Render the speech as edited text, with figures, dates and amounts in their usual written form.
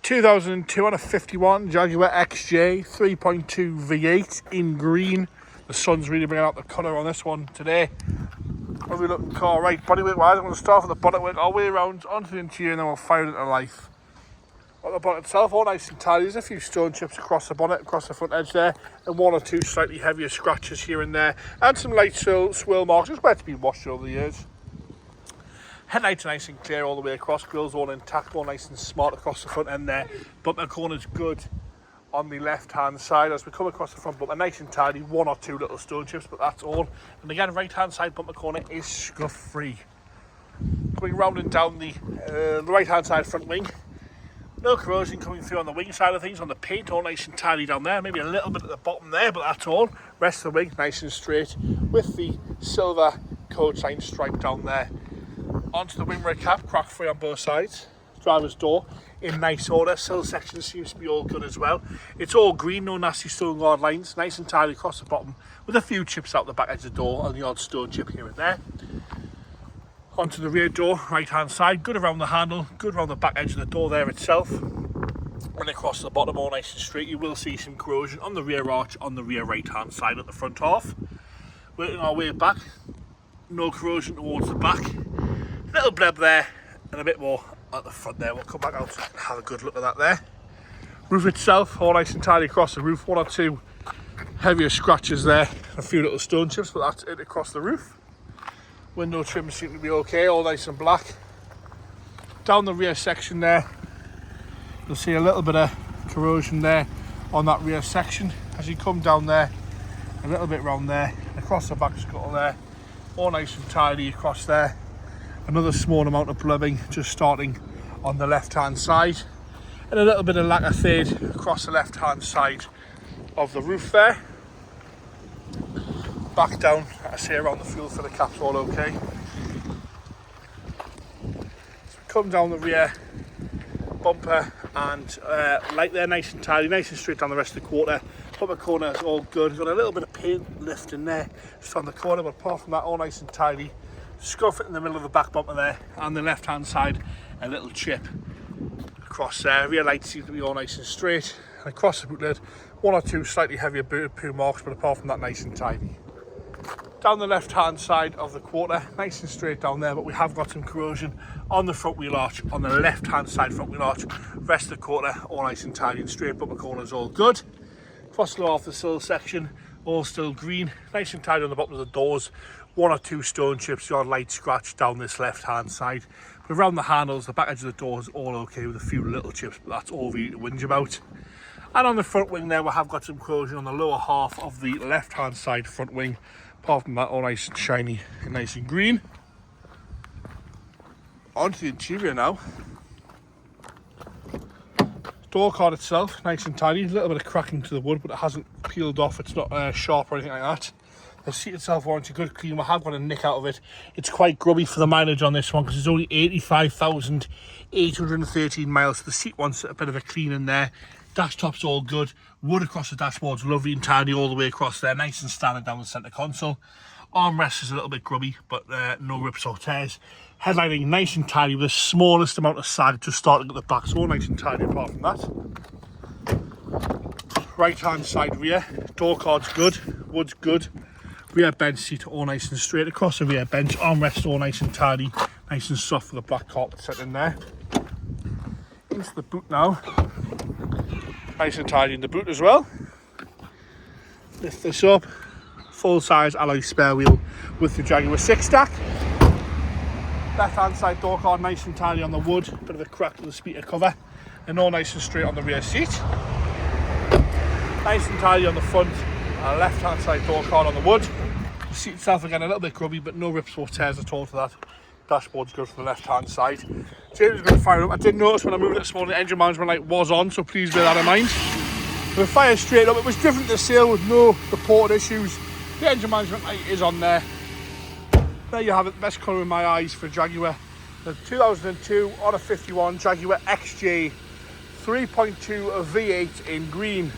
2002 on a 51 Jaguar XJ 3.2 V8 in green. The sun's really bringing out the colour on this one today. Lovely looking car. Right, bodywork wise, I'm going to start with the bonnet work all the way around onto the interior and then we'll fire it into life. On the bonnet itself, all nice and tidy. There's a few stone chips across the bonnet, across the front edge there, and one or two slightly heavier scratches here and there, and some light swirl marks, just where it's been washed over the years. Headlights are nice and clear all the way across, grills all intact, all nice and smart across the front end there. Bumper corner's good on the left hand side as we come across the front bumper, nice and tidy, one or two little stone chips, but that's all. And again, right hand side bumper corner is scuff free. Coming round and down the right hand side front wing, no corrosion coming through on the wing side of things. On the paint, all nice and tidy down there, maybe a little bit at the bottom there, but that's all. Rest of the wing nice and straight with the silver code sign stripe down there. Onto the wing mirror cap, crack free on both sides. Driver's door in nice order. Sill section seems to be all good as well. It's all green, no nasty stone guard lines. Nice and tidy across the bottom with a few chips out the back edge of the door and the odd stone chip here and there. Onto the rear door, right hand side. Good around the handle, good around the back edge of the door there itself. When across the bottom, all nice and straight, you will see some corrosion on the rear arch on the rear right hand side at the front half. Working our way back, no corrosion towards the back. Little bleb there and a bit more at the front there. We'll come back out and have a good look at that there. Roof itself, all nice and tidy across the roof. One or two heavier scratches there, a few little stone chips, but that's it across the roof. Window trims seem to be okay, all nice and black. Down the rear section there, you'll see a little bit of corrosion there on that rear section. As you come down there, a little bit round there, across the back scuttle there, all nice and tidy across there. Another small amount of blubbing just starting on the left hand side, and a little bit of lacquer fade across the left hand side of the roof there. Back down, I say around the fuel for the caps all okay. So we come down the rear bumper and light there, nice and tidy, nice and straight down the rest of the quarter. Bumper corner is all good. Got a little bit of paint lift in there just on the corner, but apart from that, all nice and tidy. Scuff it in the middle of the back bumper there, and the left hand side a little chip across there. Rear lights seem to be all nice and straight, and across the boot lid one or two slightly heavier poo marks, but apart from that, nice and tidy. Down the left hand side of the quarter, nice and straight down there, but we have got some corrosion on the front wheel arch, on the left hand side front wheel arch. Rest of the quarter all nice and tidy and straight, bumper corners all good. Across the lower half of the sill section, all still green, nice and tidy on the bottom of the doors. One or two stone chips, the odd light scratch down this left hand side. But around the handles, the back edge of the doors, all okay with a few little chips, but that's all really to whinge about. And on the front wing there, we have got some corrosion on the lower half of the left hand side front wing. Apart from that, all nice and shiny and nice and green. Onto the interior now. Door card itself, nice and tidy. A little bit of cracking to the wood, but it hasn't peeled off. It's not sharp or anything like that. The seat itself warranty good clean. We have got a nick out of it. It's quite grubby for the mileage on this one because it's only 85,813 miles. So the seat wants a bit of a clean in there. Dash top's all good. Wood across the dashboard's lovely and tidy all the way across there. Nice and standard down the centre console. Armrest is a little bit grubby, but no rips or tears. Headlighting nice and tidy with the smallest amount of sag just starting at the back. So all nice and tidy apart from that. Right hand side rear. Door card's good. Wood's good. Rear bench seat all nice and straight across the rear bench. Armrest all nice and tidy, nice and soft with the black carpet set in there. Into the boot now. Nice and tidy in the boot as well. Lift this up. Full size alloy spare wheel with the Jaguar 6 stack. Left hand side door card nice and tidy on the wood. Bit of a crack to the speaker cover. And all nice and straight on the rear seat. Nice and tidy on the front. Left hand side door card on the wood. The seat itself again a little bit grubby, but no rips or tears at all to that. Dashboard's good from the left hand side. James is going to fire up. I did notice when I moved it this morning the engine management light was on, so please bear that in mind. We'll fire straight up. It was driven to the sale with no reported issues. The engine management light is on there. There you have it, the best colour in my eyes for Jaguar. The 2002 on a 51 Jaguar XJ 3.2 V8 in green.